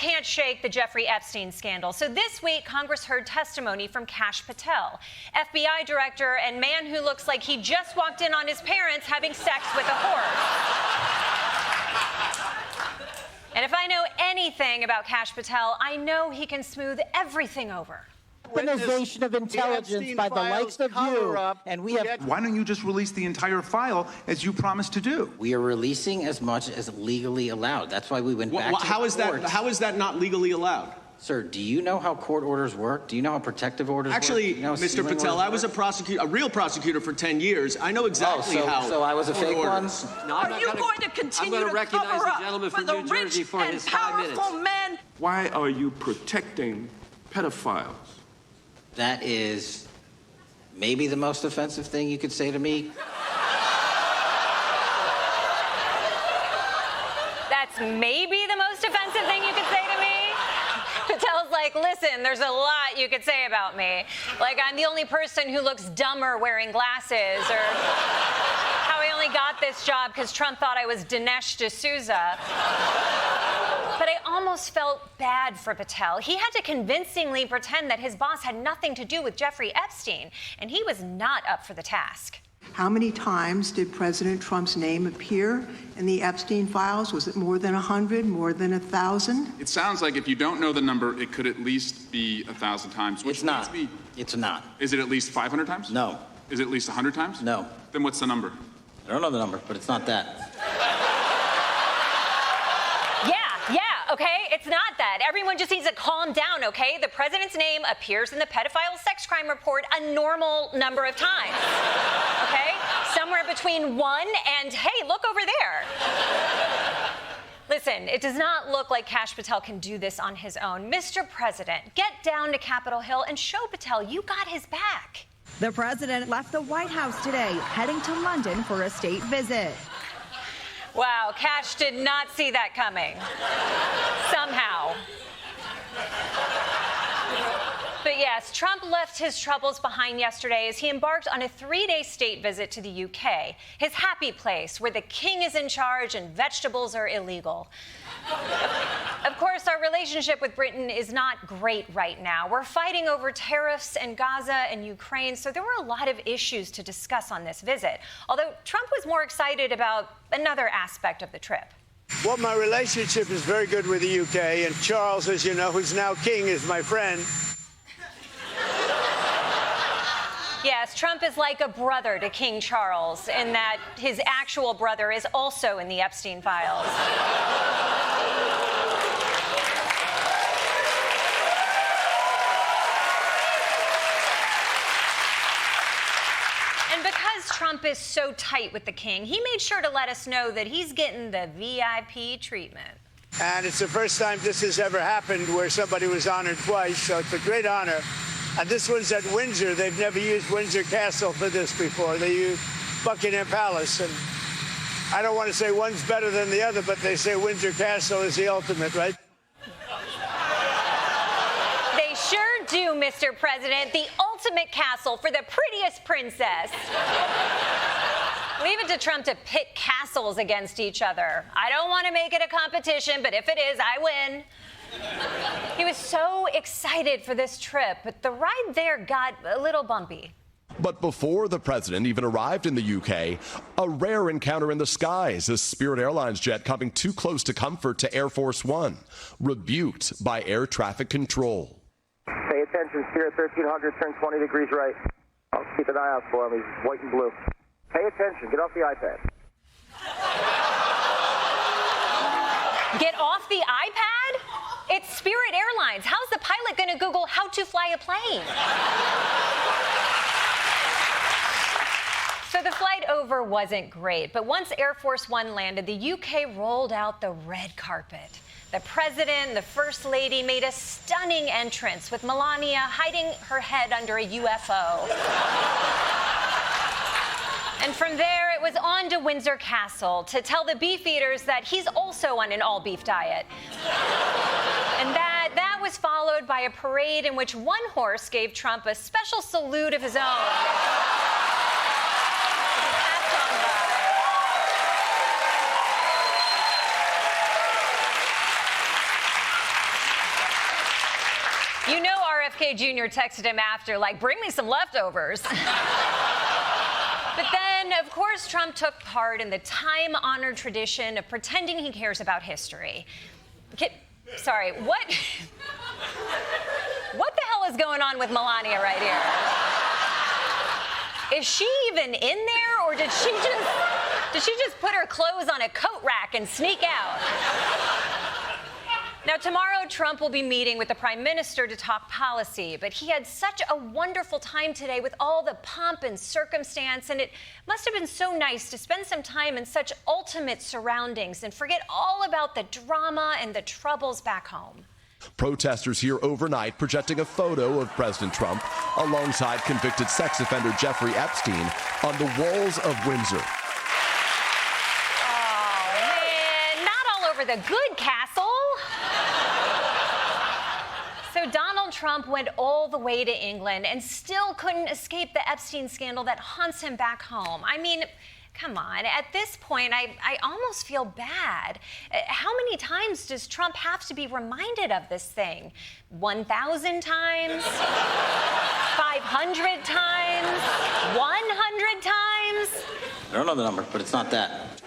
can't shake the Jeffrey Epstein scandal. So this week, Congress heard testimony from Kash Patel, FBI director and man who looks like he just walked in on his parents having sex with a horse. And if I know anything about Kash Patel, I know he can smooth everything over. Weaponization of intelligence by the likes of you, and we have... Why don't you just release the entire file as you promised to do? We are releasing as much as legally allowed. That's why we went back to how is courts. that? How is that not legally allowed? Sir, do you know how court orders work? Do you know how protective orders Actually, work? You know Mr. Patel, I was a real prosecutor for 10 years. I know exactly how. So I was a fake one? No, are you going to continue to recognize the gentleman from New Jersey for his 5 minutes? Men? Why are you protecting pedophiles? That is maybe the most offensive thing you could say to me. That's maybe the most offensive thing you could say to me? Patel's like, listen, there's a lot you could say about me. Like, I'm the only person who looks dumber wearing glasses, or how I only got this job because Trump thought I was Dinesh D'Souza. But I almost felt bad for Patel. He had to convincingly pretend that his boss had nothing to do with Jeffrey Epstein, and he was not up for the task. How many times did President Trump's name appear in the Epstein files? Was it more than 100, more than 1,000? It sounds like if you don't know the number, it could at least be 1,000 times. Which It's not. It's not. Is it at least 500 times? No. Is it at least 100 times? No. Then what's the number? I don't know the number, but it's not that. Okay, it's not that. Everyone just needs to calm down, okay? The president's name appears in the pedophile sex crime report a normal number of times, okay? Somewhere between 1 and, hey, look over there. Listen, it does not look like Kash Patel can do this on his own. Mr. President, get down to Capitol Hill and show Patel you got his back. The president left the White House today, heading to London for a state visit. Wow, Kash did not see that coming. Somehow. But yes, Trump left his troubles behind yesterday as he embarked on a 3-day state visit to the UK, his happy place where the king is in charge and vegetables are illegal. Of course, our relationship with Britain is not great right now. We're fighting over tariffs in Gaza and Ukraine, so there were a lot of issues to discuss on this visit. Although Trump was more excited about another aspect of the trip. Well, my relationship is very good with the UK, and Charles, as you know, who's now king, is my friend. Yes, Trump is like a brother to King Charles in that his actual brother is also in the Epstein files. And because Trump is so tight with the king, he made sure to let us know that he's getting the VIP treatment. And it's the first time this has ever happened where somebody was honored twice, so it's a great honor. And this one's at Windsor. They've never used Windsor Castle for this before. They used Buckingham Palace. And I don't want to say one's better than the other, but they say Windsor Castle is the ultimate, right? They sure do, Mr. President. The ultimate castle for the prettiest princess. Leave it to Trump to pit castles against each other. I don't want to make it a competition, but if it is, I win. He was so excited for this trip, but the ride there got a little bumpy. But before the president even arrived in the UK, a rare encounter in the skies, a Spirit Airlines jet coming too close to comfort to Air Force One, rebuked by air traffic control. Pay attention, Spirit 1300, turn 20 degrees right. I'll keep an eye out for him, he's white and blue. Pay attention, get off the iPad. Get off the iPad? It's Spirit Airlines. How's the pilot going to Google how to fly a plane? So the flight over wasn't great, but once Air Force One landed, the UK rolled out the red carpet. The president and the first lady made a stunning entrance with Melania hiding her head under a UFO. And from there, it was on to Windsor Castle to tell the beef eaters that he's also on an all-beef diet. And that was followed by a parade in which one horse gave Trump a special salute of his own. You know RFK Jr. texted him after, like, bring me some leftovers. But then, of course, Trump took part in the time-honored tradition of pretending he cares about history. Sorry, what the hell is going on with Melania right here? Is she even in there, or did she just put her clothes on a coat rack and sneak out? Now, tomorrow, Trump will be meeting with the Prime Minister to talk policy, but he had such a wonderful time today with all the pomp and circumstance, and it must have been so nice to spend some time in such ultimate surroundings and forget all about the drama and the troubles back home. Protesters here overnight projecting a photo of President Trump alongside convicted sex offender Jeffrey Epstein on the walls of Windsor. Oh, man, not all over the good castle. So Donald Trump went all the way to England and still couldn't escape the Epstein scandal that haunts him back home. I mean, come on. At this point, I almost feel bad. How many times does Trump have to be reminded of this thing? 1,000 times? 500 times? 100 times? I don't know the number, but it's not that.